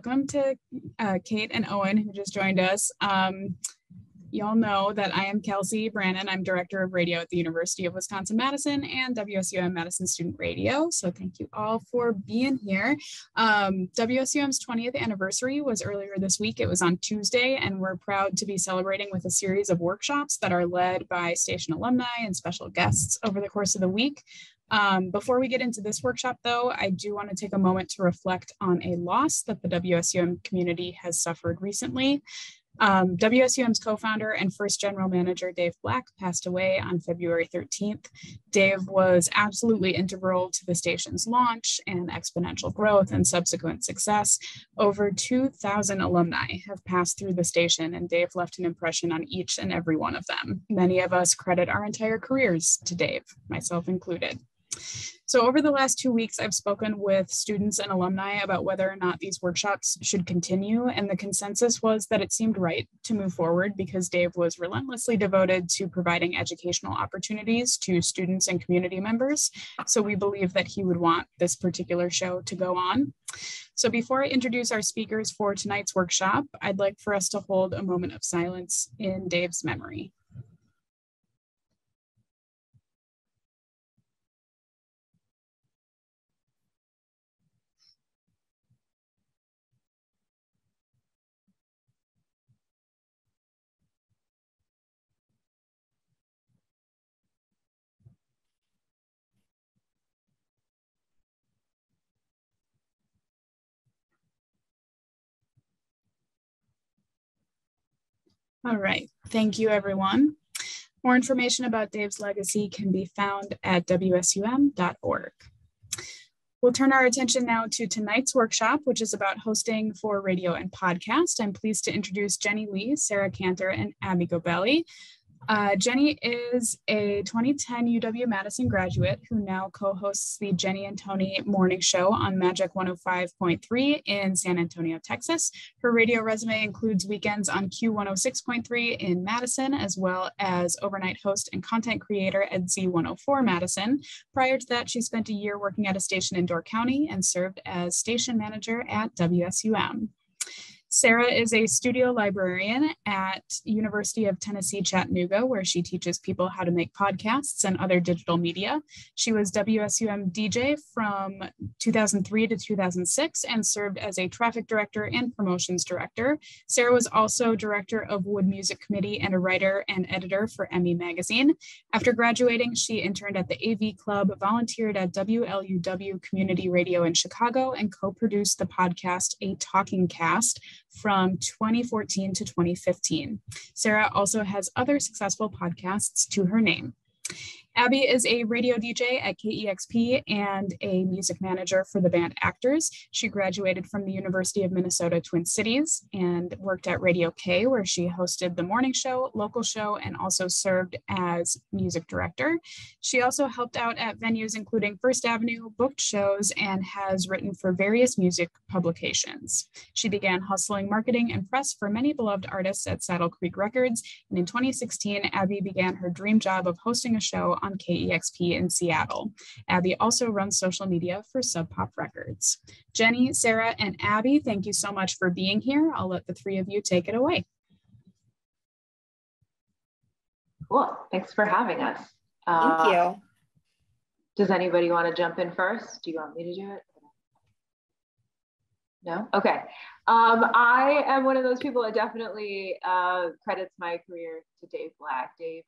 welcome to Kate and Owen, who just joined us. Y'all know that I am Kelsey Brannon. I'm Director of Radio at the University of Wisconsin-Madison and WSUM Madison Student Radio. So thank you all for being here. WSUM's 20th anniversary was earlier this week. It was on Tuesday, and we're proud to be celebrating with a series of workshops that are led by station alumni and special guests over the course of the week. Before we get into this workshop, though, I do want to take a moment to reflect on a loss that the WSUM community has suffered recently. WSUM's co-founder and first general manager, Dave Black, passed away on February 13th. Dave was absolutely integral to the station's launch and exponential growth and subsequent success. Over 2,000 alumni have passed through the station, and Dave left an impression on each and every one of them. Many of us credit our entire careers to Dave, myself included. So over the last 2 weeks, I've spoken with students and alumni about whether or not these workshops should continue, and the consensus was that it seemed right to move forward because Dave was relentlessly devoted to providing educational opportunities to students and community members. So we believe that he would want this particular show to go on. So before I introduce our speakers for tonight's workshop, I'd like for us to hold a moment of silence in Dave's memory. All right, thank you, everyone. More information about Dave's legacy can be found at WSUM.org. We'll turn our attention now to tonight's workshop, which is about hosting for radio and podcast. I'm pleased to introduce Jenny Lee, Sarah Kantor, and Abbie Gobelli. Jenny is a 2010 UW-Madison graduate who now co-hosts the Jenny and Tony morning show on Magic 105.3 in San Antonio, Texas. Her radio resume includes weekends on Q106.3 in Madison, as well as overnight host and content creator at Z-104 Madison. Prior to that, she spent a year working at a station in Door County and served as station manager at WSUM. Sarah is a studio librarian at University of Tennessee, Chattanooga, where she teaches people how to make podcasts and other digital media. She was WSUM DJ from 2003 to 2006 and served as a traffic director and promotions director. Sarah was also director of Wood Music Committee and a writer and editor for Emmy Magazine. After graduating, she interned at the AV Club, volunteered at WLUW Community Radio in Chicago, and co-produced the podcast A Talking Cast from 2014 to 2015. Sarah also has other successful podcasts to her name. Abbie is a radio DJ at KEXP and a music manager for the band Actors. She graduated from the University of Minnesota Twin Cities and worked at Radio K, where she hosted the morning show, local show, and also served as music director. She also helped out at venues including First Avenue, booked shows, and has written for various music publications. She began hustling marketing and press for many beloved artists at Saddle Creek Records, and in 2016, Abbie began her dream job of hosting a show on KEXP in Seattle. Abbie also runs social media for Sub Pop Records. Jenny, Sarah, and Abbie, thank you so much for being here. I'll let the three of you take it away. Cool, thanks for having us. Thank you. Does anybody want to jump in first? Do you want me to do it? No? Okay. I am one of those people that definitely credits my career to Dave Black. Dave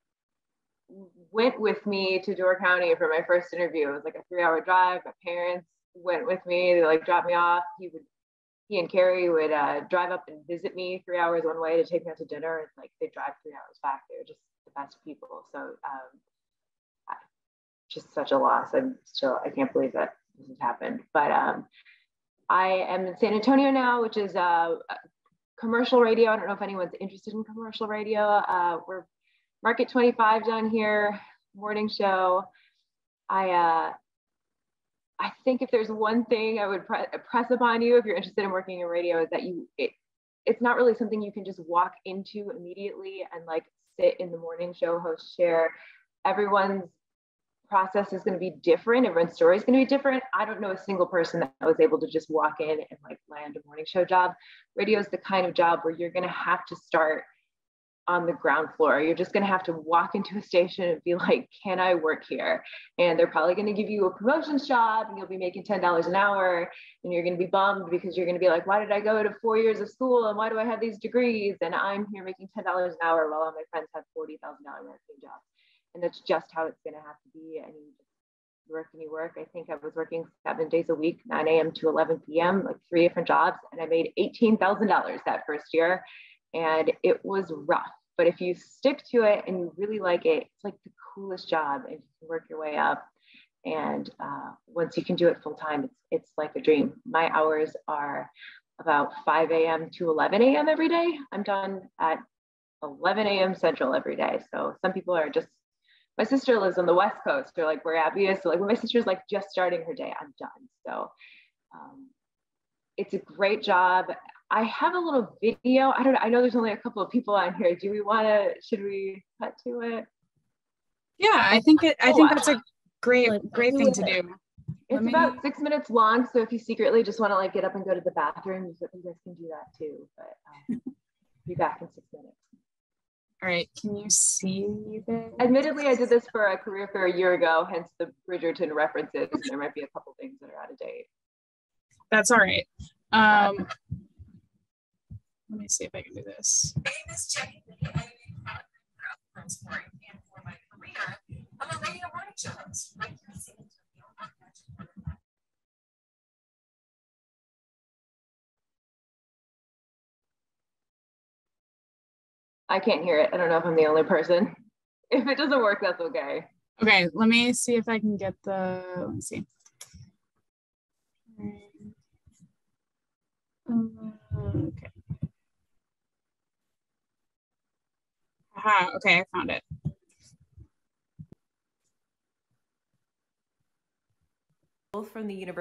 went with me to Door County for my first interview. It was like a 3-hour drive. My parents went with me. They like dropped me off. He and Carrie would drive up and visit me 3 hours one way to take me out to dinner. And like they drive 3 hours back. They were just the best people. So just such a loss. I can't believe that this has happened. But I am in San Antonio now, which is commercial radio. I don't know if anyone's interested in commercial radio. We're Market 25 down here, morning show. I think if there's one thing I would press upon you if you're interested in working in radio is that it's not really something you can just walk into immediately and like sit in the morning show host chair. Everyone's process is going to be different. Everyone's story is going to be different. I don't know a single person that was able to just walk in and like land a morning show job. Radio is the kind of job where you're going to have to start on the ground floor. You're just going to have to walk into a station and be like, can I work here? And they're probably going to give you a promotions job and you'll be making $10 an hour. And you're going to be bummed because you're going to be like, why did I go to 4 years of school? And why do I have these degrees? And I'm here making $10 an hour while all my friends have $40,000 marketing jobs. And that's just how it's going to have to be. And you just work and you work. I think I was working 7 days a week, 9 a.m. to 11 p.m., like 3 different jobs. And I made $18,000 that first year. And it was rough. But if you stick to it and you really like it, it's like the coolest job and you can work your way up. And once you can do it full time, it's like a dream. My hours are about 5 a.m. to 11 a.m. every day. I'm done at 11 a.m. Central every day. So some people are just, my sister lives on the West Coast, or like where Abbie is. So like when my sister's like just starting her day, I'm done. So it's a great job. I have a little video. I know there's only a couple of people on here. Should we cut to it? Yeah, I think that's a great thing to do. It's about 6 minutes long. So if you secretly just want to like get up and go to the bathroom, you guys can do that too. But be back in 6 minutes. All right, can you see this? Admittedly, I did this for a career fair a year ago, hence the Bridgerton references. There might be a couple things that are out of date. That's all right. Let me see if I can do this. My name is Jenny. I'm a proud sport, and for my career, I'm a radio morning show host right here in San Antonio. I can't hear it. I don't know if I'm the only person. If it doesn't work, that's okay. Okay, let me see if I can get let me see. Okay. Aha, okay, I found it. From the university.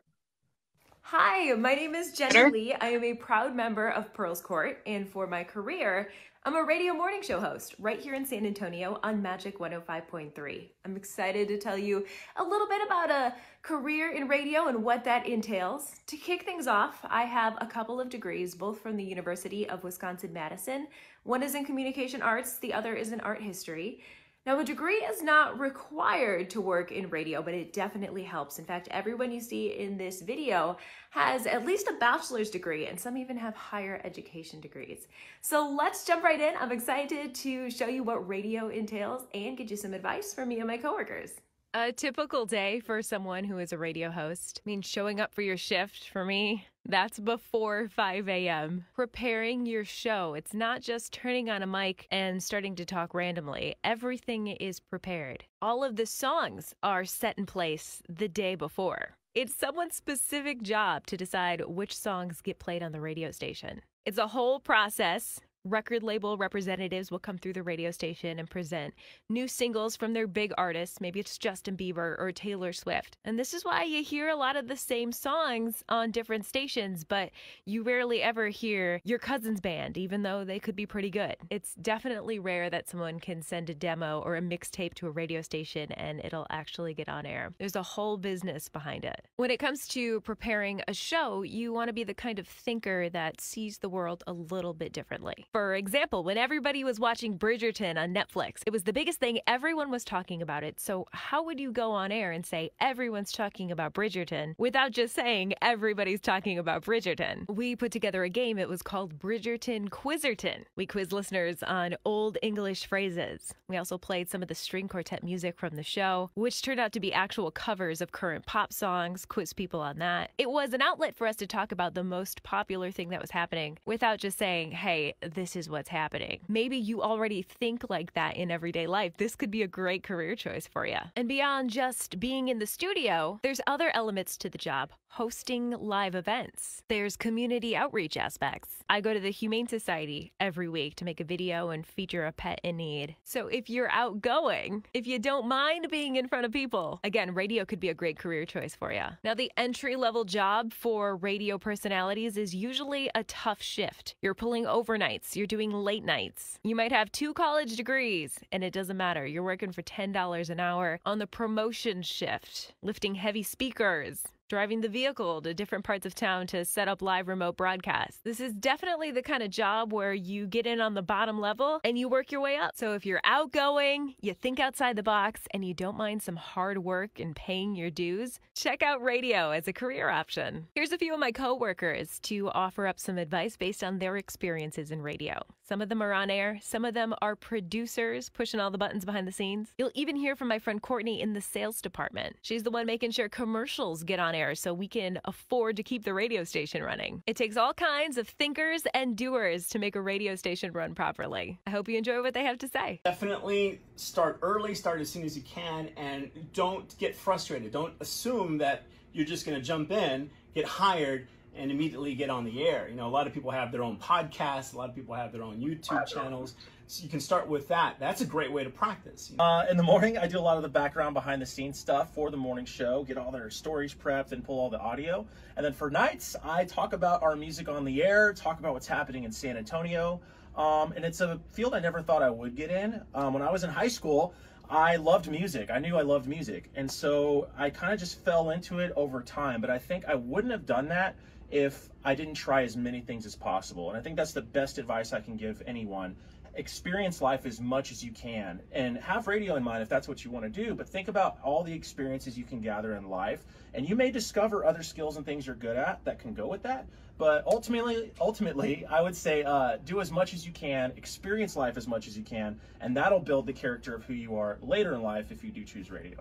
Hi, my name is Jenny Lee. I am a proud member of Pearls Court, and for my career, I'm a radio morning show host right here in San Antonio on Magic 105.3. I'm excited to tell you a little bit about a career in radio and what that entails. To kick things off, I have a couple of degrees, both from the University of Wisconsin-Madison. One is in communication arts, the other is in art history. Now, a degree is not required to work in radio, but it definitely helps. In fact, everyone you see in this video has at least a bachelor's degree, and some even have higher education degrees. So let's jump right in. I'm excited to show you what radio entails and get you some advice from me and my coworkers. A typical day for someone who is a radio host means showing up for your shift. For me, that's before 5 a.m. Preparing your show. It's not just turning on a mic and starting to talk randomly. Everything is prepared. All of the songs are set in place the day before. It's someone's specific job to decide which songs get played on the radio station. It's a whole process. Record label representatives will come through the radio station and present new singles from their big artists. Maybe it's Justin Bieber or Taylor Swift. And this is why you hear a lot of the same songs on different stations, but you rarely ever hear your cousin's band, even though they could be pretty good. It's definitely rare that someone can send a demo or a mixtape to a radio station and it'll actually get on air. There's a whole business behind it. When it comes to preparing a show, you want to be the kind of thinker that sees the world a little bit differently. For example, when everybody was watching Bridgerton on Netflix, it was the biggest thing. Everyone was talking about it. So how would you go on air and say everyone's talking about Bridgerton without just saying everybody's talking about Bridgerton? We put together a game. It was called Bridgerton Quizzerton. We quizzed listeners on old English phrases. We also played some of the string quartet music from the show, which turned out to be actual covers of current pop songs, quiz people on that. It was an outlet for us to talk about the most popular thing that was happening without just saying, hey, this is what's happening. Maybe you already think like that in everyday life. This could be a great career choice for you. And beyond just being in the studio, there's other elements to the job. Hosting live events. There's community outreach aspects. I go to the Humane Society every week to make a video and feature a pet in need. So if you're outgoing, if you don't mind being in front of people, again, radio could be a great career choice for you. Now, the entry-level job for radio personalities is usually a tough shift. You're pulling overnights. nights, you're doing late nights. You might have 2 college degrees, and it doesn't matter. You're working for $10 an hour on the promotion shift, lifting heavy speakers, driving the vehicle to different parts of town to set up live remote broadcasts. This is definitely the kind of job where you get in on the bottom level and you work your way up. So if you're outgoing, you think outside the box, and you don't mind some hard work and paying your dues, check out radio as a career option. Here's a few of my coworkers to offer up some advice based on their experiences in radio. Some of them are on air. Some of them are producers pushing all the buttons behind the scenes. You'll even hear from my friend Courtney in the sales department. She's the one making sure commercials get on air so we can afford to keep the radio station running. It takes all kinds of thinkers and doers to make a radio station run properly. I hope you enjoy what they have to say. Definitely start early, start as soon as you can, and don't get frustrated. Don't assume that you're just going to jump in, get hired, and immediately get on the air. You know, a lot of people have their own podcasts, a lot of people have their own YouTube channels. So you can start with that. That's a great way to practice. In the morning, I do a lot of the background behind the scenes stuff for the morning show, get all their stories prepped and pull all the audio. And then for nights, I talk about our music on the air, talk about what's happening in San Antonio. And it's a field I never thought I would get in. When I was in high school, I loved music. I knew I loved music. And so I kind of just fell into it over time. But I think I wouldn't have done that if I didn't try as many things as possible. And I think that's the best advice I can give anyone. Experience life as much as you can and have radio in mind if that's what you want to do, but think about all the experiences you can gather in life, and you may discover other skills and things you're good at that can go with that. But ultimately I would say do as much as you can, experience life as much as you can, and that'll build the character of who you are later in life if you do choose radio.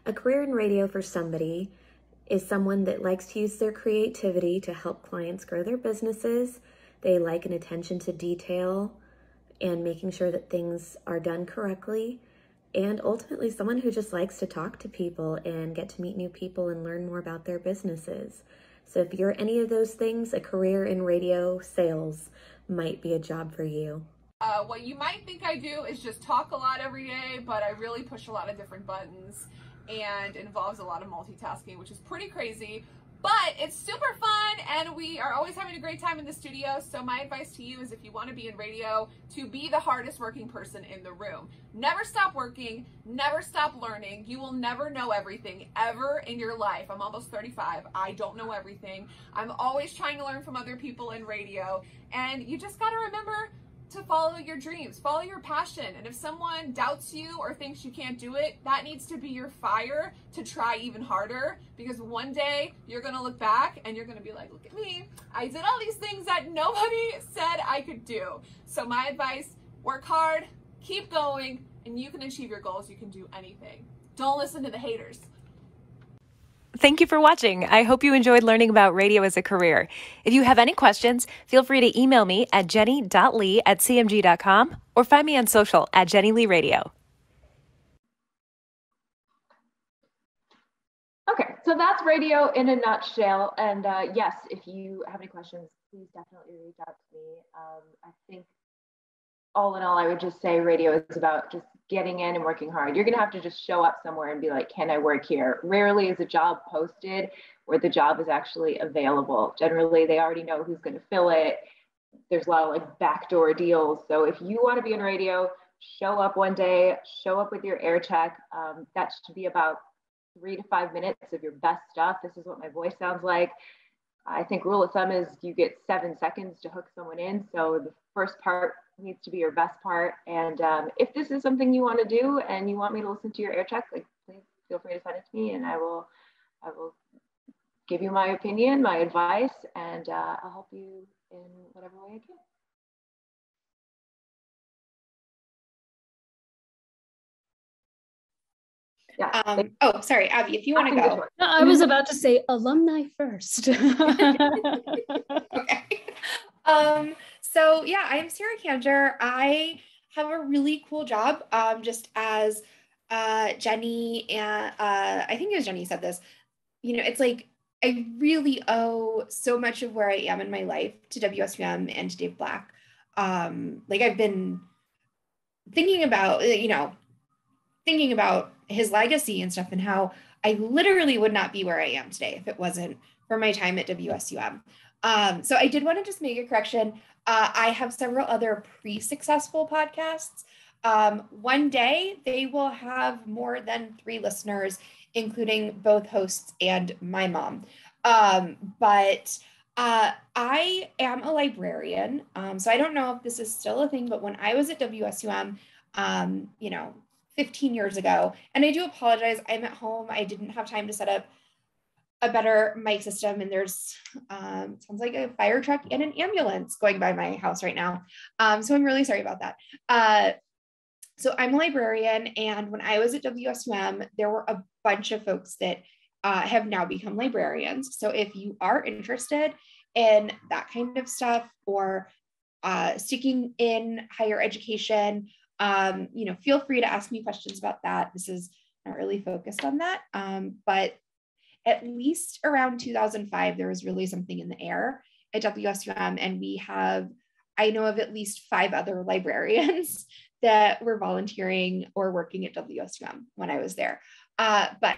A career in radio for somebody is someone that likes to use their creativity to help clients grow their businesses. They like an attention to detail and making sure that things are done correctly, and ultimately someone who just likes to talk to people and get to meet new people and learn more about their businesses. So if you're any of those things, a career in radio sales might be a job for you. What you might think I do is just talk a lot every day, but I really push a lot of different buttons and it involves a lot of multitasking, which is pretty crazy. But it's super fun, and we are always having a great time in the studio. So my advice to you is, if you want to be in radio, to be the hardest working person in the room. Never stop working, never stop learning. You will never know everything ever in your life. I'm almost 35. I don't know everything. I'm always trying to learn from other people in radio. And you just got to remember to follow your dreams, follow your passion. And if someone doubts you or thinks you can't do it, that needs to be your fire to try even harder, because one day you're gonna look back and you're gonna be like, look at me, I did all these things that nobody said I could do. So my advice, work hard, keep going, and you can achieve your goals. You can do anything. Don't listen to the haters. Thank you for watching. I hope you enjoyed learning about radio as a career. If you have any questions, feel free to email me at jenny.lee@cmg.com or find me on social at Jenny Lee Radio. Okay, so that's radio in a nutshell. And yes, if you have any questions, please definitely reach out to me. I think all in all, I would just say radio is about just getting in and working hard. You're going to have to just show up somewhere and be like, can I work here? Rarely is a job posted where the job is actually available. Generally, they already know who's going to fill it. There's a lot of like backdoor deals. So if you want to be in radio, show up one day, show up with your air check. That should be about 3 to 5 minutes of your best stuff. This is what my voice sounds like. I think rule of thumb is you get 7 seconds to hook someone in. So the first part needs to be your best part. And if this is something you want to do and you want me to listen to your air check, like, please feel free to send it to me, and I will give you my opinion, my advice, and I'll help you in whatever way I can. Yeah. Oh, sorry, Abbie, if you want to go. No, I was about to say alumni first. Okay. So yeah, I'm Sarah Kantor. I have a really cool job, just as Jenny and I think it was Jenny said this. You know, it's like I really owe so much of where I am in my life to WSUM and to Dave Black. Like I've been thinking about, thinking about his legacy and stuff, and how I literally would not be where I am today if it wasn't for my time at WSUM. So I did want to just make a correction. I have several other pre-successful podcasts. One day they will have more than 3 listeners, including both hosts and my mom. But I am a librarian. So I don't know if this is still a thing, but when I was at WSUM, 15 years ago, and I do apologize, I'm at home. I didn't have time to set up a better mic system, and there's sounds like a fire truck and an ambulance going by my house right now. So I'm really sorry about that. So I'm a librarian, and when I was at WSUM, there were a bunch of folks that have now become librarians. So if you are interested in that kind of stuff, or sticking in higher education, feel free to ask me questions about that. This is not really focused on that, but at least around 2005, there was really something in the air at WSUM, and I know of at least 5 other librarians that were volunteering or working at WSUM when I was there. But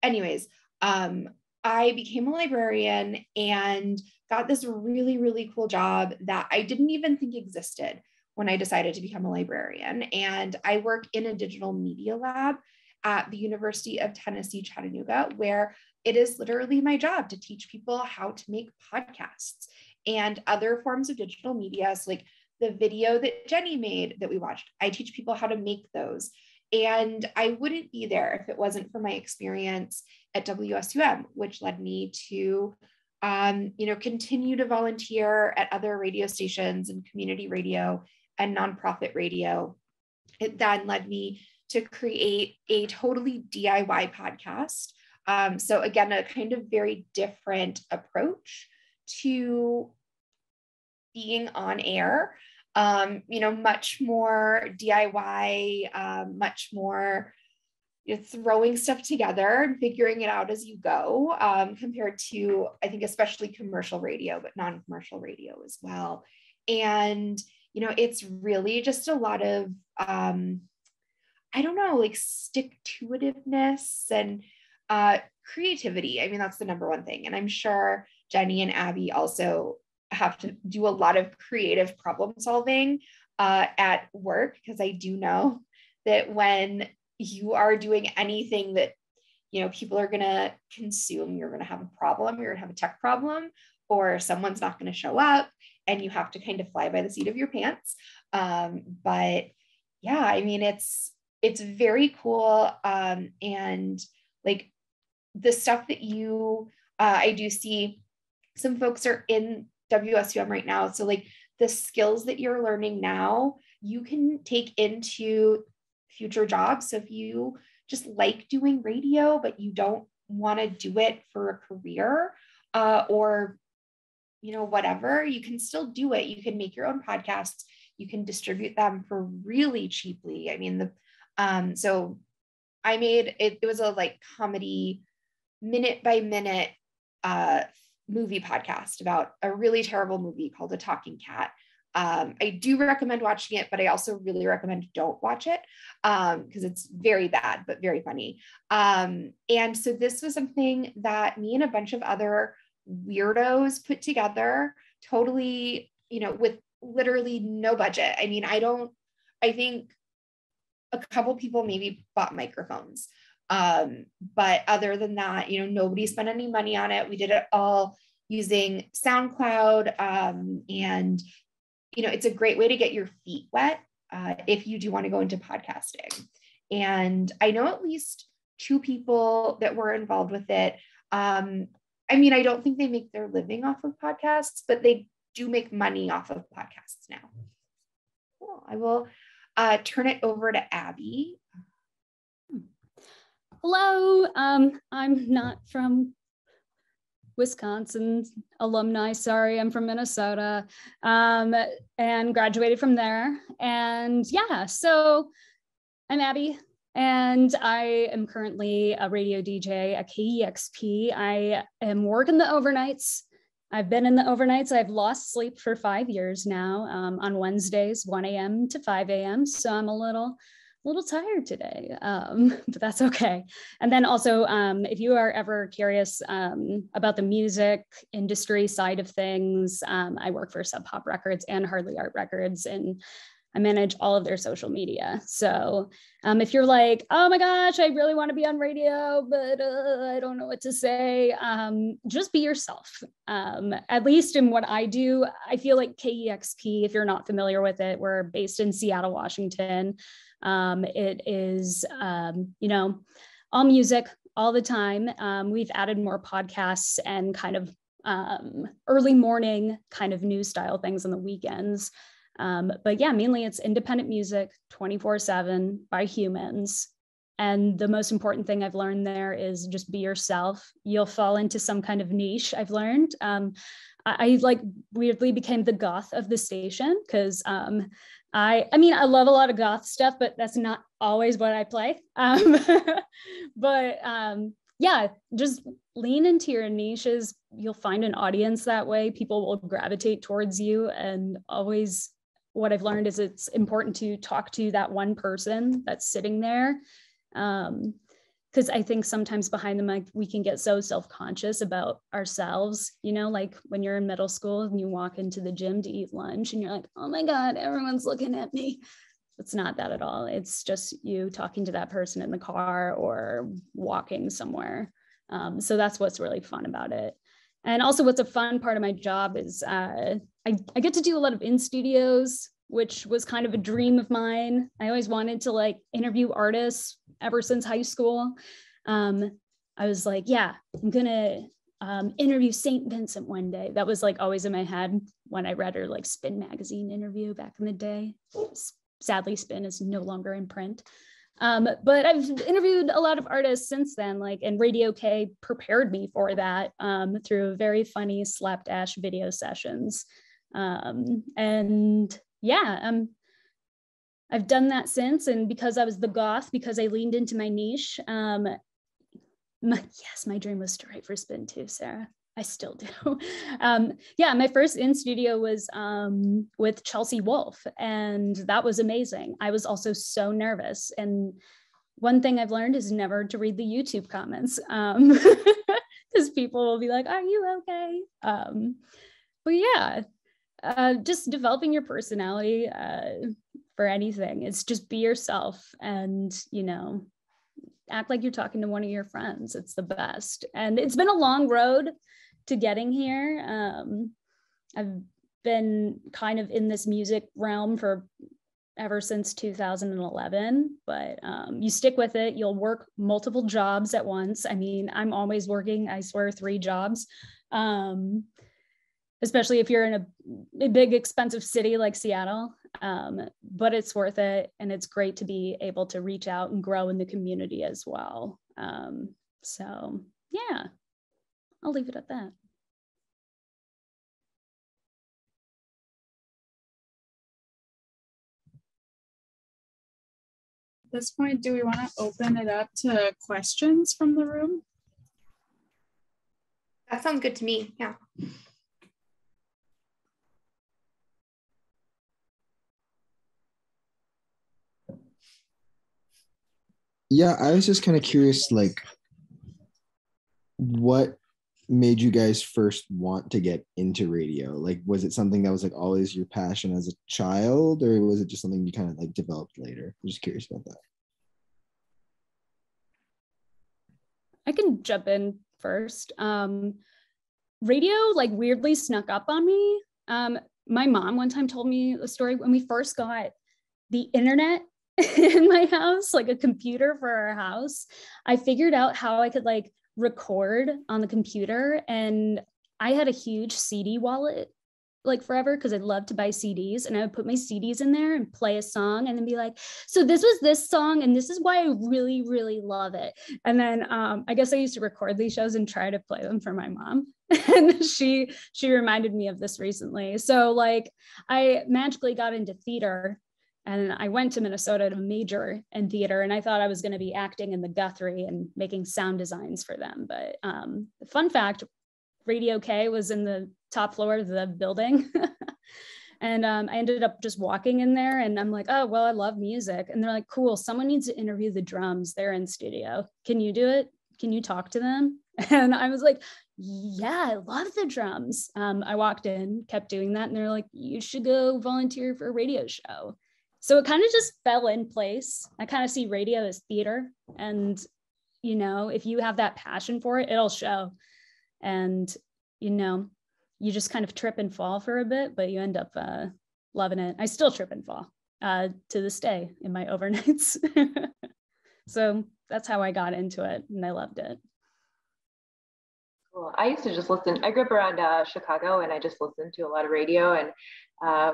anyways, I became a librarian and got this really, really cool job that I didn't even think existed when I decided to become a librarian. And I work in a digital media lab at the University of Tennessee, Chattanooga, where it is literally my job to teach people how to make podcasts and other forms of digital media. So like the video that Jenny made that we watched, I teach people how to make those. And I wouldn't be there if it wasn't for my experience at WSUM, which led me to, continue to volunteer at other radio stations and community radio and nonprofit radio. It then led me to create a totally DIY podcast. So again, a kind of very different approach to being on air, much more DIY, much more throwing stuff together and figuring it out as you go, compared to, I think, especially commercial radio, but non-commercial radio as well. And, it's really just a lot of, stick-to-itiveness and creativity. I mean, that's the number one thing. And I'm sure Jenny and Abbie also have to do a lot of creative problem solving at work, because I do know that when you are doing anything that, people are going to consume, you're going to have a problem, you're going to have a tech problem, or someone's not going to show up and you have to kind of fly by the seat of your pants. But yeah, I mean, it's very cool. And like the stuff that I do see some folks are in WSUM right now. So like the skills that you're learning now, you can take into future jobs. So if you just like doing radio, but you don't want to do it for a career, or, whatever, you can still do it. You can make your own podcasts. You can distribute them for really cheaply. I mean, so I made it was a like comedy minute by minute movie podcast about a really terrible movie called A Talking Cat. I do recommend watching it, but I also really recommend don't watch it because it's very bad, but very funny. And so this was something that me and a bunch of other weirdos put together totally, with literally no budget. I mean, I think a couple people maybe bought microphones. But other than that, nobody spent any money on it. We did it all using SoundCloud. And, it's a great way to get your feet wet if you do want to go into podcasting. And I know at least 2 people that were involved with it. I mean, I don't think they make their living off of podcasts, but they do make money off of podcasts now. Cool. I will turn it over to Abbie. Hello, I'm not from Wisconsin, alumni, sorry, I'm from Minnesota, and graduated from there. And yeah, so I'm Abbie, and I am currently a radio DJ at KEXP. I am working the overnights. I've been in the overnights. I've lost sleep for 5 years now, on Wednesdays, 1 a.m. to 5 a.m. So I'm a little little tired today, but that's okay. And then also, if you are ever curious about the music industry side of things, I work for Sub Pop Records and Hardly Art Records, and I manage all of their social media. So if you're like, oh my gosh, I really want to be on radio, but I don't know what to say, just be yourself. At least in what I do, I feel like KEXP, if you're not familiar with it, we're based in Seattle, Washington. It is, you know, all music all the time. We've added more podcasts and kind of early morning kind of news style things on the weekends. But yeah, mainly it's independent music 24/7 by humans. And the most important thing I've learned there is just be yourself. You'll fall into some kind of niche, I've learned. I like weirdly became the goth of the station because I mean, I love a lot of goth stuff, but that's not always what I play. Yeah, just lean into your niches. You'll find an audience that way. People will gravitate towards you. And always what I've learned is it's important to talk to that one person that's sitting there. Because I think sometimes behind the mic, we can get so self-conscious about ourselves, you know, like when you're in middle school and you walk into the gym to eat lunch and you're like, oh my God, everyone's looking at me. It's not that at all. It's just you talking to that person in the car or walking somewhere. So that's what's really fun about it. And also what's a fun part of my job is I get to do a lot of in-studios, which was kind of a dream of mine. I always wanted to like interview artists ever since high school. I was like, yeah, I'm gonna interview St. Vincent one day. That was like always in my head when I read her like Spin magazine interview back in the day. Sadly, Spin is no longer in print. But I've interviewed a lot of artists since then, like, and Radio K prepared me for that through very funny slapdash video sessions. And yeah, I've done that since. And because I was the goth, because I leaned into my niche, yes, my dream was to write for Spin too, Sarah. I still do. Yeah, my first in studio was with Chelsea Wolfe, and that was amazing. I was also so nervous. And one thing I've learned is never to read the YouTube comments because people will be like, are you okay? But yeah, just developing your personality for anything. It's just be yourself and, you know, act like you're talking to one of your friends. It's the best. And it's been a long road to getting here. I've been kind of in this music realm for ever since 2011, but you stick with it, you'll work multiple jobs at once. I mean, I'm always working, I swear, 3 jobs, especially if you're in a big, expensive city like Seattle, but it's worth it. And it's great to be able to reach out and grow in the community as well. So yeah, I'll leave it at that. At this point, do we want to open it up to questions from the room? That sounds good to me. Yeah. Yeah, I was just kind of curious, like, what made you guys first want to get into radio? Like, was it something that was like always your passion as a child, or was it just something you kind of like developed later? I'm just curious about that. I can jump in first. Radio like weirdly snuck up on me. My mom one time told me a story when we first got the internet in my house, like a computer for our house. I figured out how I could like record on the computer, and I had a huge CD wallet like forever because I love to buy CDs, and I would put my CDs in there and play a song and then be like, so this was this song and this is why I really, really love it. And then I guess I used to record these shows and try to play them for my mom. And she reminded me of this recently. So like I magically got into theater, and I went to Minnesota to major in theater, and I thought I was going to be acting in the Guthrie and making sound designs for them. But fun fact, Radio K was in the top floor of the building. And I ended up just walking in there and I'm like, oh, well, I love music. And they're like, cool, someone needs to interview the drums. They're in studio. Can you do it? Can you talk to them? And I was like, yeah, I love the drums. I walked in, kept doing that. And they're like, you should go volunteer for a radio show. So it kind of just fell in place. I kind of see radio as theater. And, you know, if you have that passion for it, it'll show. And, you know, you just kind of trip and fall for a bit, but you end up loving it. I still trip and fall to this day in my overnights. So that's how I got into it, and I loved it. Cool. I used to just listen. I grew up around Chicago, and I just listened to a lot of radio, and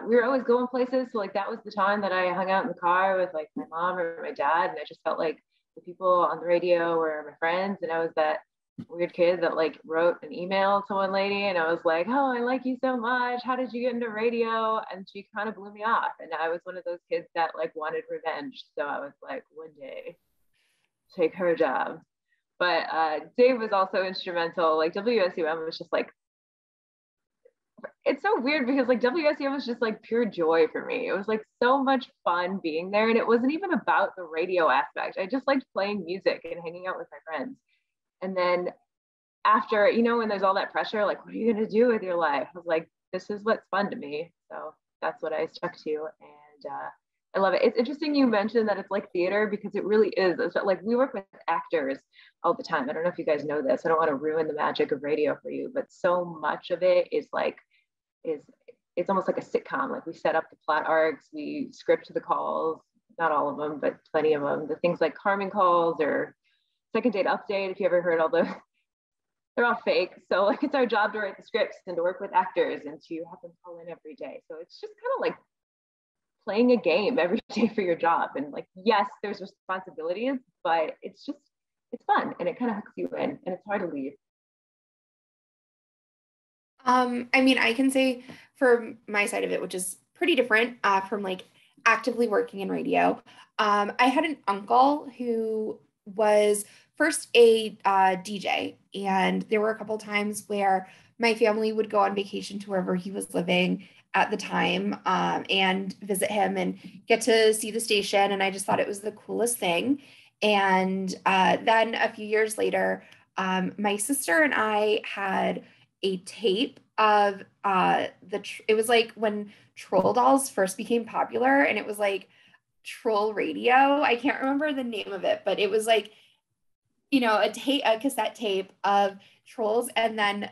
we were always going places. So like that was the time that I hung out in the car with like my mom or my dad, and I just felt like the people on the radio were my friends, and I was that weird kid that like wrote an email to one lady, and I was like, oh, I like you so much. How did you get into radio? And she kind of blew me off, and I was one of those kids that like wanted revenge. So I was like, one day, take her job. But Dave was also instrumental. Like WSUM was just like, it's so weird because like WSUM was just like pure joy for me. It was like so much fun being there. And it wasn't even about the radio aspect. I just liked playing music and hanging out with my friends. And then after, you know, when there's all that pressure, like, what are you going to do with your life? I was like, this is what's fun to me. So that's what I stuck to. And I love it. It's interesting you mentioned that it's like theater because it really is. It's like we work with actors all the time. I don't know if you guys know this. I don't want to ruin the magic of radio for you, but so much of it is like, it's almost like a sitcom. Like we set up the plot arcs, we script the calls, not all of them, but plenty of them. The things like Carmen calls or Second Date Update, if you ever heard all the, they're all fake. So like it's our job to write the scripts and to work with actors and to have them call in every day. So it's just kind of like playing a game every day for your job. And like, yes, there's responsibilities, but it's fun and it kind of hooks you in and it's hard to leave. I mean, I can say for my side of it, which is pretty different from like actively working in radio. I had an uncle who was first a DJ, and there were a couple times where my family would go on vacation to wherever he was living at the time and visit him and get to see the station. And I just thought it was the coolest thing. And then a few years later, my sister and I had a tape of it was like when troll dolls first became popular, and it was like troll radio. I can't remember the name of it, but it was like, you know, a cassette tape of trolls and then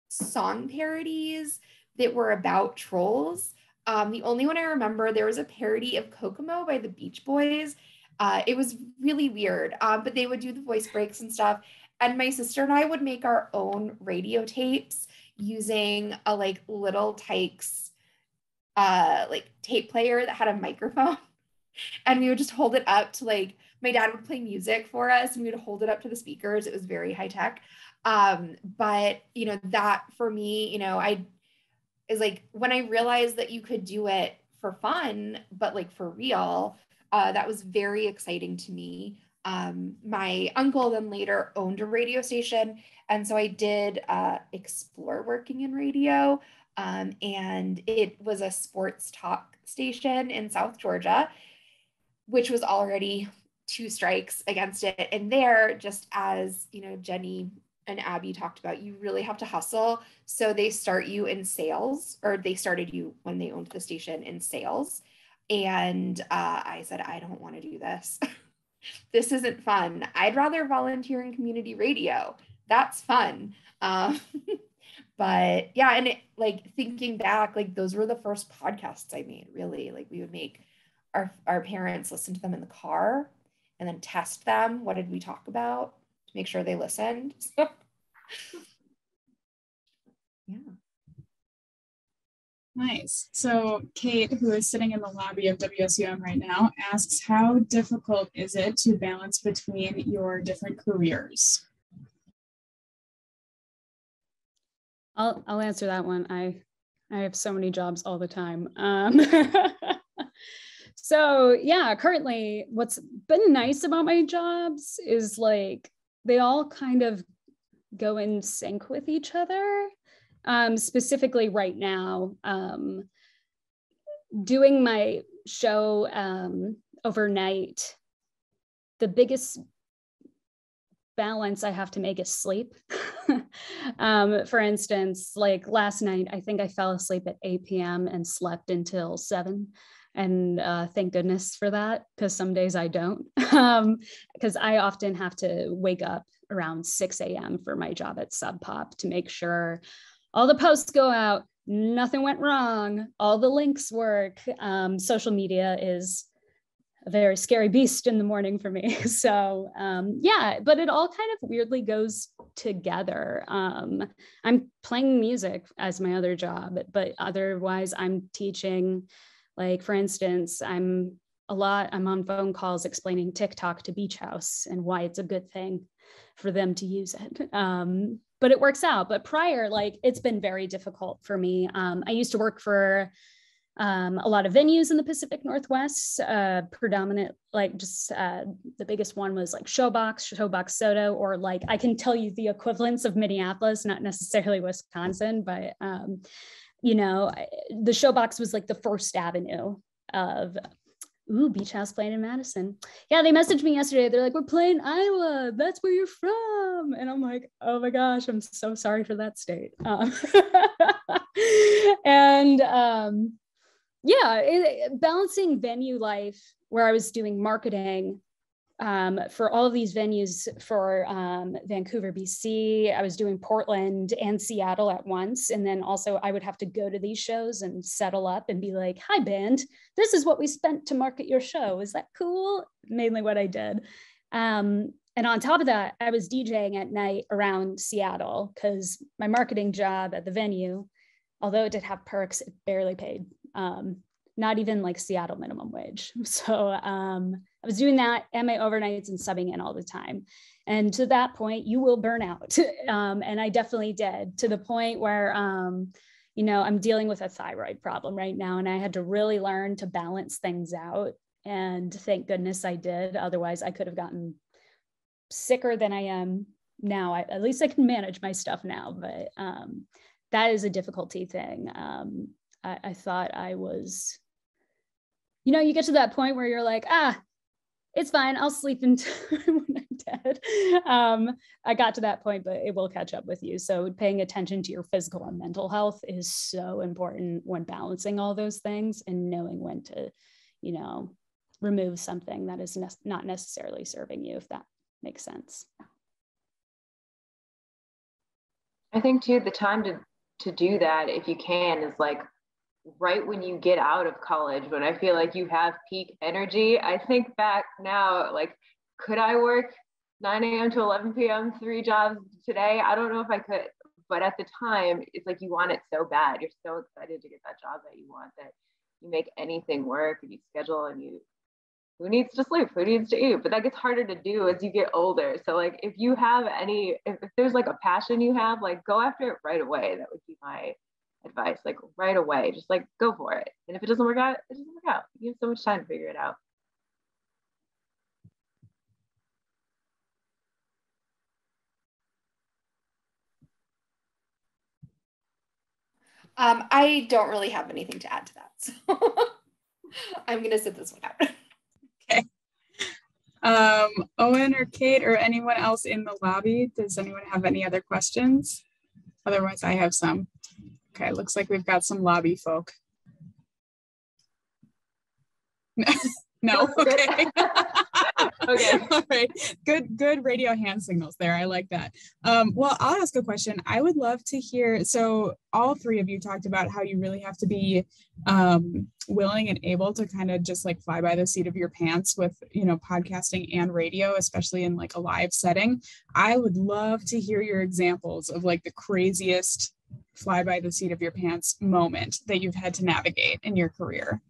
song parodies that were about trolls. The only one I remember, there was a parody of Kokomo by the Beach Boys. It was really weird, but they would do the voice breaks and stuff. And my sister and I would make our own radio tapes using a like Little Tikes like tape player that had a microphone. And we would just hold it up to like, my dad would play music for us and we would hold it up to the speakers. It was very high tech. But, you know, that for me, you know, is like when I realized that you could do it for fun, but like for real, that was very exciting to me. My uncle then later owned a radio station. And so I did explore working in radio. And it was a sports talk station in South Georgia, which was already 2 strikes against it. And there, just as, you know, Jenny and Abbie talked about, you really have to hustle. So they start you in sales, or they started you when they owned the station in sales. And I said, I don't want to do this. This isn't fun. I'd rather volunteer in community radio. That's fun. But yeah, and it, like thinking back, like those were the first podcasts I made, really. Like we would make our parents listen to them in the car and then test them. What did we talk about to make sure they listened? So, yeah. Nice. So Kate, who is sitting in the lobby of WSUM right now, asks, how difficult is it to balance between your different careers? I'll answer that one. I have so many jobs all the time. So yeah, currently what's been nice about my jobs is like they all kind of go in sync with each other. Specifically right now, doing my show overnight, the biggest balance I have to make is sleep. For instance, like last night, I think I fell asleep at 8 p.m. and slept until 7. And thank goodness for that, because some days I don't, because I often have to wake up around 6 a.m. for my job at Sub Pop to make sure all the posts go out, nothing went wrong, all the links work. Social media is a very scary beast in the morning for me. So yeah, but it all kind of weirdly goes together. I'm playing music as my other job, but otherwise I'm teaching. Like, for instance, I'm on phone calls explaining TikTok to Beach House and why it's a good thing for them to use it. But it works out. But prior, like, it's been very difficult for me. I used to work for a lot of venues in the Pacific Northwest, predominant, like just the biggest one was like Showbox Soto, or like, I can tell you the equivalents of Minneapolis, not necessarily Wisconsin, but you know, the Showbox was like the first avenue of, ooh, Beach House playing in Madison. Yeah, they messaged me yesterday. They're like, we're playing Iowa. That's where you're from. And I'm like, oh my gosh, I'm so sorry for that state. And yeah, balancing venue life where I was doing marketing for all of these venues for Vancouver, BC. I was doing Portland and Seattle at once. And then also I would have to go to these shows and settle up and be like, hi band, this is what we spent to market your show. Is that cool? Mainly what I did. And on top of that, I was DJing at night around Seattle because my marketing job at the venue, although it did have perks, it barely paid. Not even like Seattle minimum wage. So I was doing that and my overnights and subbing in all the time. And to that point, you will burn out. And I definitely did, to the point where, you know, I'm dealing with a thyroid problem right now. And I had to really learn to balance things out. And thank goodness I did. Otherwise, I could have gotten sicker than I am now. At least I can manage my stuff now. But that is a difficulty thing. I thought I was, you know, you get to that point where you're like, it's fine, I'll sleep until when I'm dead. I got to that point, but it will catch up with you. So paying attention to your physical and mental health is so important when balancing all those things and knowing when to, you know, remove something that is not necessarily serving you, if that makes sense. I think too, the time to do that, if you can, is like right when you get out of college, when I feel like you have peak energy. I think back now, like, could I work 9 a.m. to 11 p.m., 3 jobs today? I don't know if I could, but at the time, it's like you want it so bad. You're so excited to get that job that you want that you make anything work, and you schedule, and who needs to sleep? Who needs to eat? But that gets harder to do as you get older. So like, if you have if there's like a passion you have, like, go after it right away. That would be my advice, like right away, just like go for it. And if it doesn't work out, it doesn't work out. You have so much time to figure it out. I don't really have anything to add to that, so I'm gonna sit this one out. Okay. Owen or Kate or anyone else in the lobby, does anyone have any other questions? Otherwise, I have some. Okay, looks like we've got some lobby folk. No? Okay. Okay. All right. Good radio hand signals there. I like that. Well, I'll ask a question. I would love to hear, so all 3 of you talked about how you really have to be willing and able to kind of just like fly by the seat of your pants with, you know, podcasting and radio, especially in like a live setting. I would love to hear your examples of like the craziest fly by the seat of your pants moment that you've had to navigate in your career.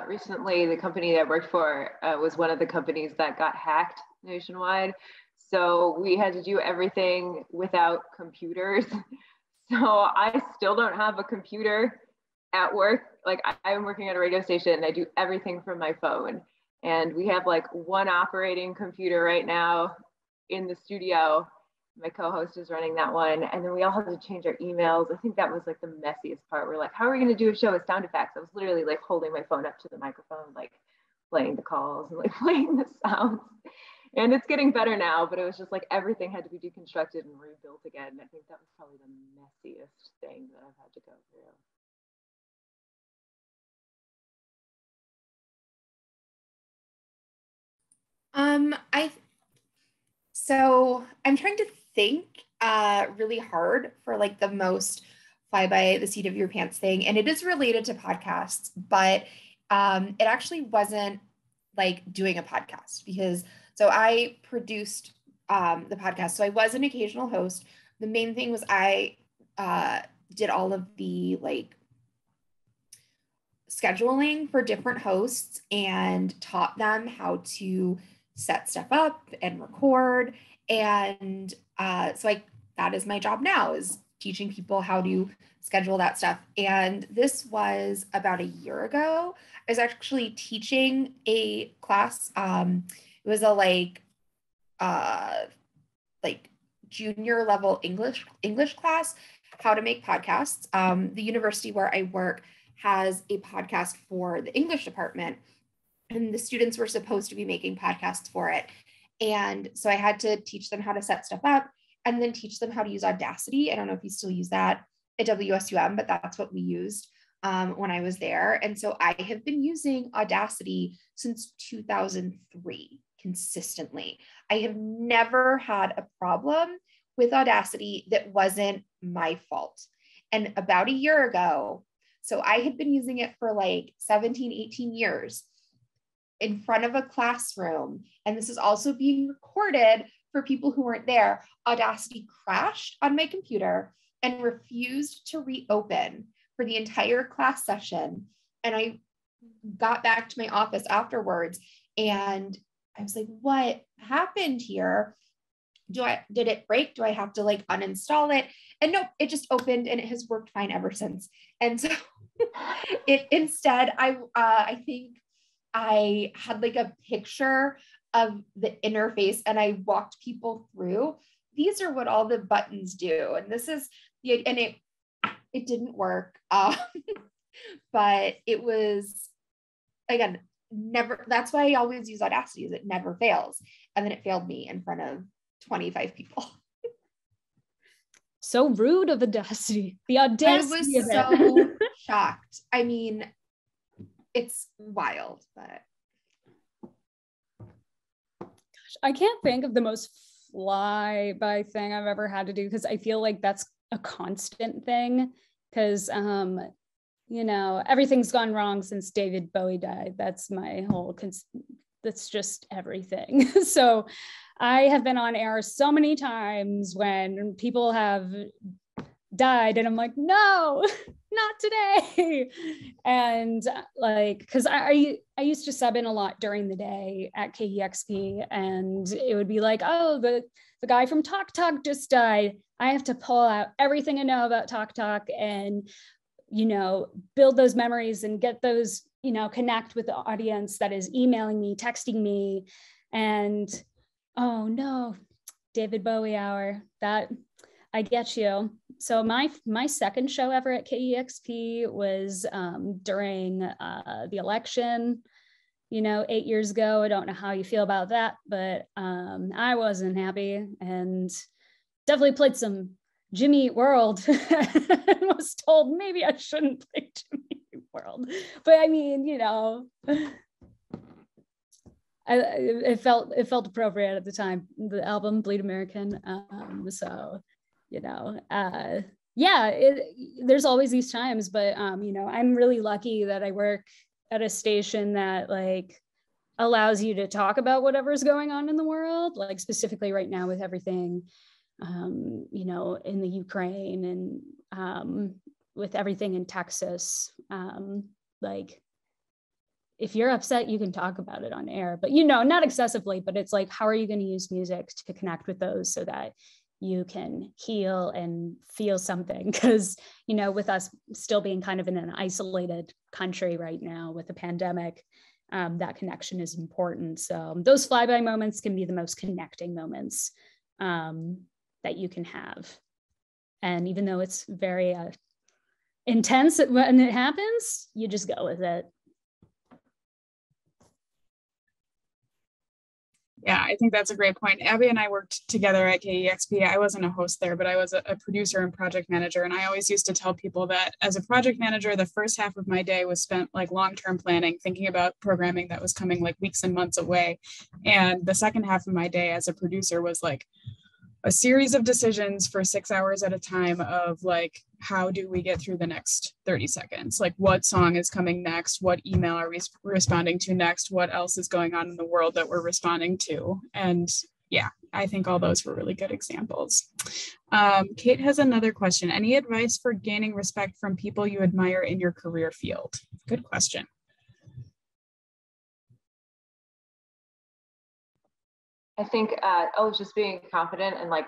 Recently, the company that I worked for was one of the companies that got hacked nationwide. So we had to do everything without computers. So I still don't have a computer at work. Like, I'm working at a radio station and I do everything from my phone. And we have like one operating computer right now in the studio. My co-host is running that one. And then we all had to change our emails. I think that was like the messiest part. We're like, how are we going to do a show with sound effects? I was literally like holding my phone up to the microphone, like playing the calls and like playing the sounds. And it's getting better now, but it was just like everything had to be deconstructed and rebuilt again. And I think that was probably the messiest thing that I've had to go through. So I'm trying to think really hard for like the most fly by the seat of your pants thing. And it is related to podcasts, but it actually wasn't like doing a podcast because so I produced the podcast. So I was an occasional host. The main thing was I did all of the like scheduling for different hosts and taught them how to set stuff up and record. And so that is my job now, is teaching people how to schedule that stuff. And this was about a year ago. I was actually teaching a class. It was a like junior level English class, how to make podcasts. The university where I work has a podcast for the English department, and the students were supposed to be making podcasts for it. And so I had to teach them how to set stuff up and then teach them how to use Audacity. I don't know if you still use that at WSUM, but that's what we used when I was there. And so I have been using Audacity since 2003 consistently. I have never had a problem with Audacity that wasn't my fault. And about a year ago, so I had been using it for like 17, 18 years in front of a classroom. And this is also being recorded for people who weren't there. Audacity crashed on my computer and refused to reopen for the entire class session. And I got back to my office afterwards and I was like, what happened here? Did it break? Do I have to like uninstall it? And nope, it just opened and it has worked fine ever since. And so instead, I think I had like a picture of the interface and I walked people through. These are what all the buttons do. And this is and it didn't work. But it was, again, never, that's why I always use Audacity, is it never fails. And then it failed me in front of 25 people. So rude of Audacity. The audacity I was so shocked. I mean, it's wild, but gosh, I can't think of the most fly-by thing I've ever had to do, because I feel like that's a constant thing, because you know, everything's gone wrong since David Bowie died. That's my whole that's just everything. So I have been on air so many times when people have died and I'm like, no, not today. And like, because I used to sub in a lot during the day at KEXP, and it would be like, oh, the guy from Talk Talk just died. I have to pull out everything I know about Talk Talk and, you know, build those memories and get those, you know, connect with the audience that is emailing me, texting me. And oh no, David Bowie hour, that I get you. So my second show ever at KEXP was during the election, you know, 8 years ago. I don't know how you feel about that, but I wasn't happy, and definitely played some Jimmy Eat World and was told maybe I shouldn't play Jimmy Eat World. But I mean, you know, it felt appropriate at the time, the album Bleed American. So, you know, yeah, there's always these times, but you know, I'm really lucky that I work at a station that like allows you to talk about whatever's going on in the world, like specifically right now with everything, you know, in the Ukraine and with everything in Texas. Like, if you're upset, you can talk about it on air, but, you know, not excessively, but it's like, how are you going to use music to connect with those so that you can heal and feel something? Because, you know, with us still being kind of in an isolated country right now with the pandemic, that connection is important. So those flyby moments can be the most connecting moments. that you can have. And even though it's very intense when it happens, you just go with it. Yeah, I think that's a great point. Abbie and I worked together at KEXP. I wasn't a host there, but I was a producer and project manager. And I always used to tell people that as a project manager, the first half of my day was spent like long-term planning, thinking about programming that was coming like weeks and months away. And the second half of my day as a producer was like a series of decisions for 6 hours at a time of like, how do we get through the next 30 seconds? Like, what song is coming next? What email are we responding to next? What else is going on in the world that we're responding to? And yeah, I think all those were really good examples. Kate has another question. Any advice for gaining respect from people you admire in your career field? Good question. I think, just being confident and like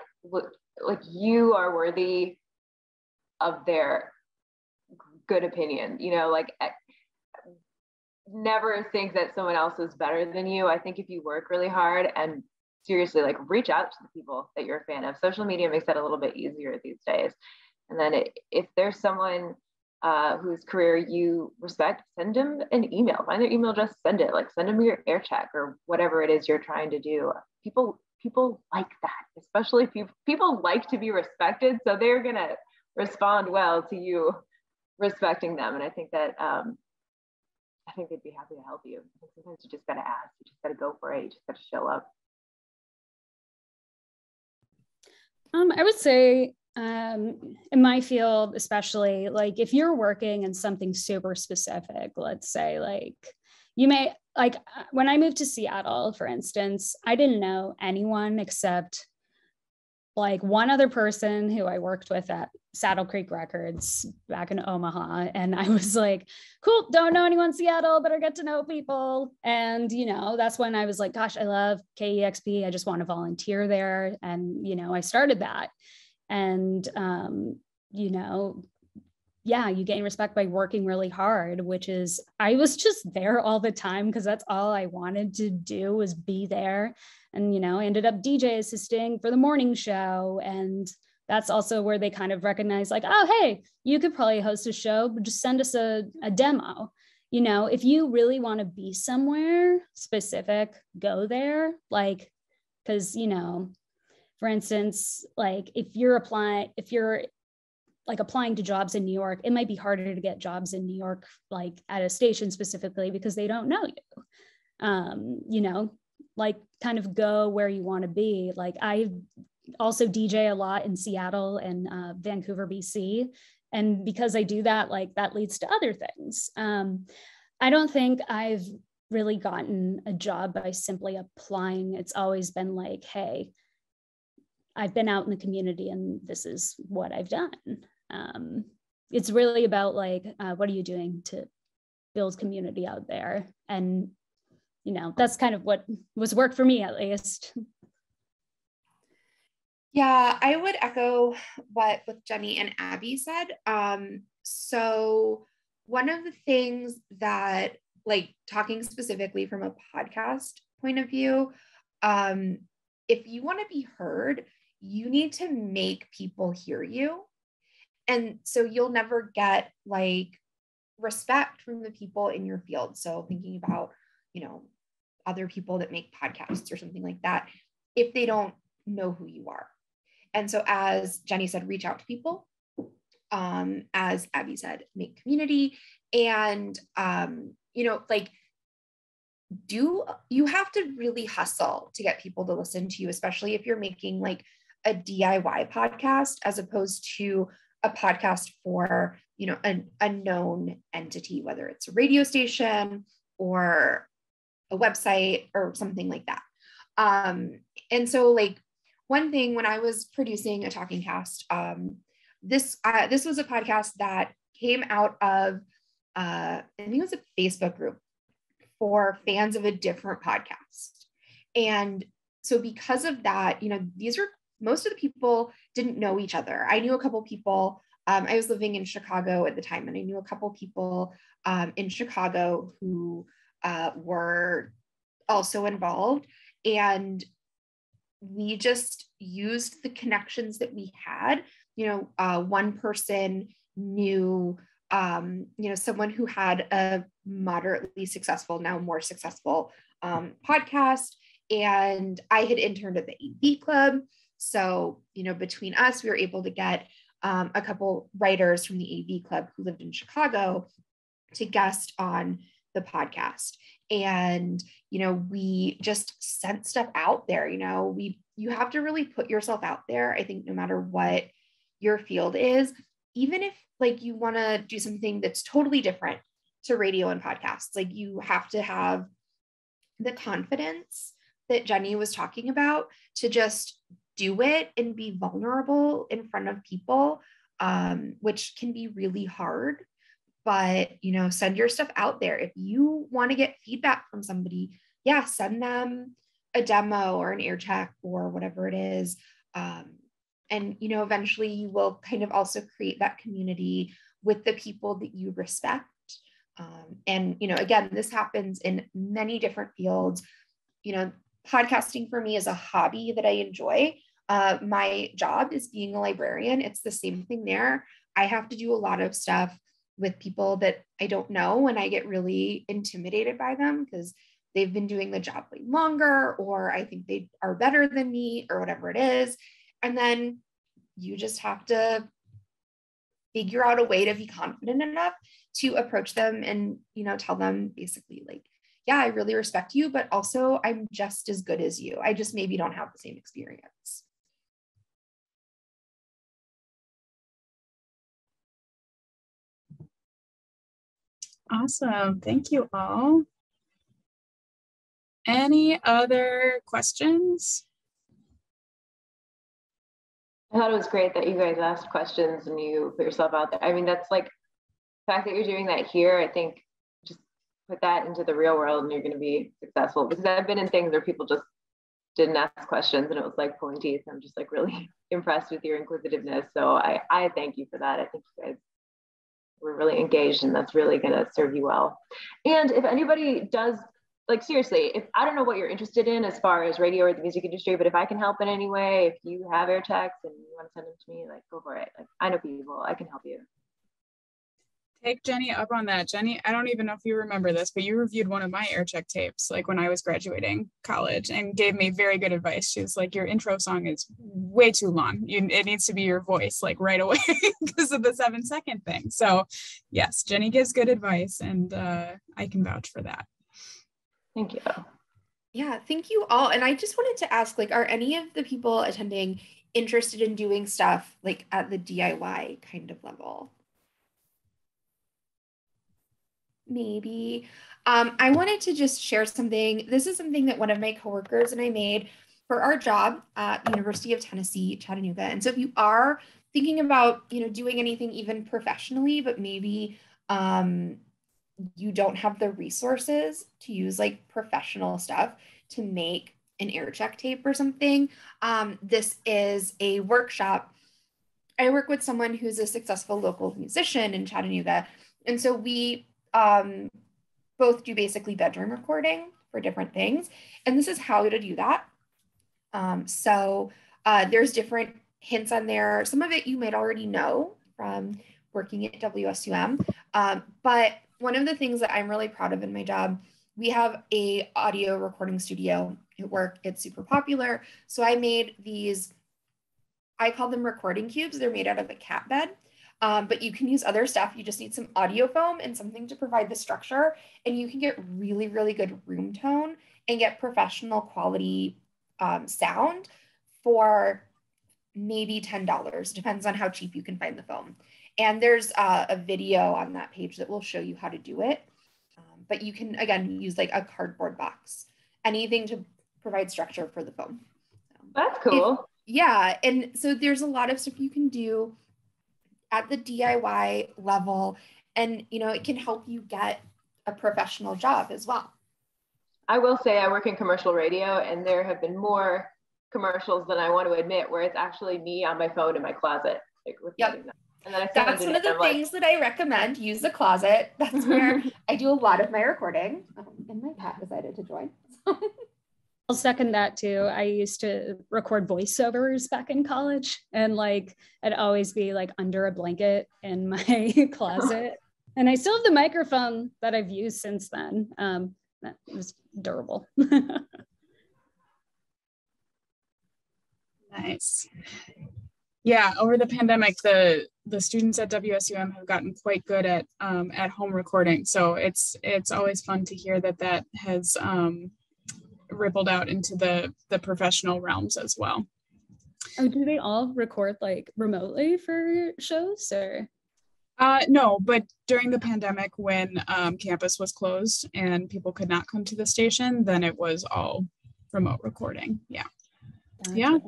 you are worthy of their good opinion, you know, like never think that someone else is better than you. I think if you work really hard and seriously, like reach out to the people that you're a fan of. Social media makes that a little bit easier these days. And then if there's someone whose career you respect, send them an email, find their email address, send it, like send them your air check or whatever it is you're trying to do. People like that, especially people like to be respected. So they're going to respond well to you respecting them. And I think that, I think they'd be happy to help you. I think sometimes you just got to ask, you just got to go for it. You just got to show up. I would say in my field, especially, like if you're working in something super specific, let's say like you may, like when I moved to Seattle, for instance, I didn't know anyone except like one other person who I worked with at Saddle Creek Records back in Omaha. And I was like, cool, don't know anyone in Seattle, better get to know people. And, you know, that's when I was like, gosh, I love KEXP. I just want to volunteer there. And, you know, I started that. And, you know, yeah, you gain respect by working really hard, which is, I was just there all the time because that's all I wanted to do was be there. And, you know, I ended up DJ assisting for the morning show. And that's also where they kind of recognize like, oh, hey, you could probably host a show, but just send us a demo. You know, if you really want to be somewhere specific, go there. Like, because, you know, for instance, like if you're like applying to jobs in New York, it might be harder to get jobs in New York, like at a station specifically, because they don't know you. You know, like kind of go where you want to be. Like I also DJ a lot in Seattle and Vancouver, BC. And because I do that, like that leads to other things. I don't think I've really gotten a job by simply applying. It's always been like, hey, I've been out in the community and this is what I've done. It's really about like, what are you doing to build community out there? And, you know, that's kind of what was work for me at least. Yeah, I would echo what both Jenny and Abbie said. So one of the things that, like talking specifically from a podcast point of view, if you want to be heard, you need to make people hear you. And so you'll never get like respect from the people in your field. So thinking about, you know, other people that make podcasts or something like that, if they don't know who you are. And so as Jenny said, reach out to people. As Abbie said, make community. And, you know, like, you have to really hustle to get people to listen to you, especially if you're making like a DIY podcast, as opposed to a podcast for, you know, a known entity, whether it's a radio station or a website or something like that. And so like one thing when I was producing a talking cast, this was a podcast that came out of, I think it was a Facebook group for fans of a different podcast. And so because of that, you know, most of the people didn't know each other. I knew a couple people, I was living in Chicago at the time, and I knew a couple people in Chicago who were also involved. And we just used the connections that we had. One person knew, someone who had a moderately successful, now more successful podcast. And I had interned at the AV Club. So, between us, we were able to get a couple writers from the AV Club who lived in Chicago to guest on the podcast. And, we just sent stuff out there. You have to really put yourself out there. I think no matter what your field is, even if like you want to do something that's totally different to radio and podcasts, like you have to have the confidence that Jenny was talking about to just do it and be vulnerable in front of people, which can be really hard. But, send your stuff out there. If you want to get feedback from somebody, send them a demo or an air check or whatever it is. And, eventually you will kind of also create that community with the people that you respect. And, again, this happens in many different fields. Podcasting for me is a hobby that I enjoy. My job is being a librarian. It's the same thing there. I have to do a lot of stuff with people that I don't know, and I get really intimidated by them because they've been doing the job way longer, or I think they are better than me, or whatever it is. And then you just have to figure out a way to be confident enough to approach them and, tell them basically like, I really respect you, but also I'm just as good as you. I just maybe don't have the same experience. Awesome. Thank you all. Any other questions? I thought it was great that you guys asked questions and you put yourself out there. I mean, that's like the fact that you're doing that here, I think just put that into the real world and you're going to be successful, because I've been in things where people just didn't ask questions and it was like pulling teeth. I'm just like really impressed with your inquisitiveness. So I thank you for that. I think you guys were really engaged and that's really going to serve you well. And if anybody does, like seriously, if I don't know what you're interested in as far as radio or the music industry, but if I can help in any way, if you have air checks and you want to send them to me, like go for it. Like I know people, I can help you. Take Jenny up on that. Jenny, I don't even know if you remember this, but you reviewed one of my air check tapes, like when I was graduating college, and gave me very good advice. She was like, your intro song is way too long. It needs to be your voice like right away because of the 7-second thing. So yes, Jenny gives good advice and I can vouch for that. Thank you. Yeah, thank you all. And I just wanted to ask, like, are any of the people attending interested in doing stuff like at the DIY kind of level? Maybe. I wanted to just share something. This is something that one of my coworkers and I made for our job at the University of Tennessee, Chattanooga. And so if you are thinking about, doing anything even professionally, but maybe you don't have the resources to use like professional stuff to make an air check tape or something, this is a workshop. I work with someone who's a successful local musician in Chattanooga. And so we both do basically bedroom recording for different things. And this is how to do that. So there's different hints on there. Some of it you might already know from working at WSUM. But one of the things that I'm really proud of in my job, we have a audio recording studio at work. It's super popular. So I made these, I call them recording cubes. They're made out of a cat bed. But you can use other stuff. You just need some audio foam and something to provide the structure. And you can get really, really good room tone and get professional quality sound for maybe $10. Depends on how cheap you can find the foam. And there's a video on that page that will show you how to do it. But you can, again, use like a cardboard box, anything to provide structure for the foam. That's cool. Yeah. And so there's a lot of stuff you can do at the DIY level, and it can help you get a professional job as well. I will say I work in commercial radio, and there have been more commercials than I want to admit where it's actually me on my phone in my closet. Like, yep. And then that's one of the things that I recommend. Use the closet. That's where I do a lot of my recording. And my cat decided to join. I'll second that too. I used to record voiceovers back in college, and like I'd always be like under a blanket in my closet. And I still have the microphone that I've used since then. That was durable. Nice. Yeah, over the pandemic, the students at WSUM have gotten quite good at home recording. So it's always fun to hear that has rippled out into the professional realms as well. Oh, do they all record like remotely for shows or? No, but during the pandemic when campus was closed and people could not come to the station, then it was all remote recording. Yeah. Gotcha. Yeah.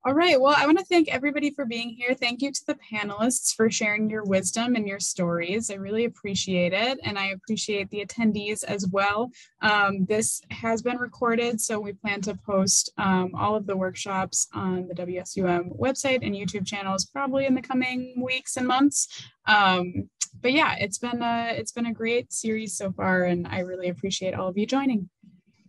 All right. Well, I want to thank everybody for being here. Thank you to the panelists for sharing your wisdom and your stories. I really appreciate it. And I appreciate the attendees as well. This has been recorded, so we plan to post all of the workshops on the WSUM website and YouTube channels probably in the coming weeks and months. But yeah, it's been a great series so far, and I really appreciate all of you joining.